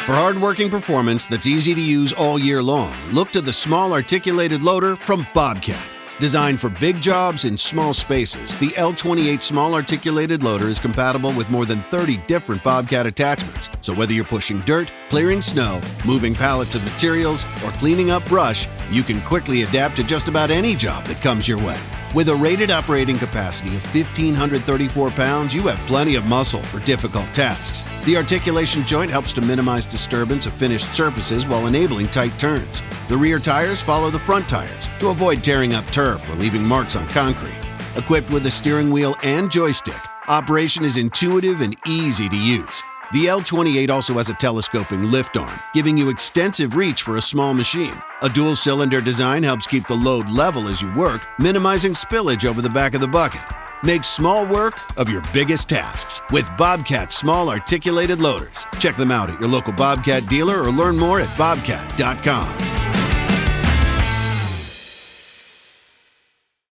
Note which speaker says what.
Speaker 1: For hard-working performance that's easy to use all year long, look to the small articulated loader from Bobcat. Designed for big jobs in small spaces, the L28 small articulated loader is compatible with more than 30 different Bobcat attachments. So whether you're pushing dirt, clearing snow, moving pallets of materials, or cleaning up brush, you can quickly adapt to just about any job that comes your way. With a rated operating capacity of 1,534 pounds, you have plenty of muscle for difficult tasks. The articulation joint helps to minimize disturbance of finished surfaces while enabling tight turns. The rear tires follow the front tires to avoid tearing up turf or leaving marks on concrete. Equipped with a steering wheel and joystick, operation is intuitive and easy to use. The L28 also has a telescoping lift arm, giving you extensive reach for a small machine. A dual-cylinder design helps keep the load level as you work, minimizing spillage over the back of the bucket. Make small work of your biggest tasks with Bobcat small articulated loaders. Check them out at your local Bobcat dealer or learn more at bobcat.com.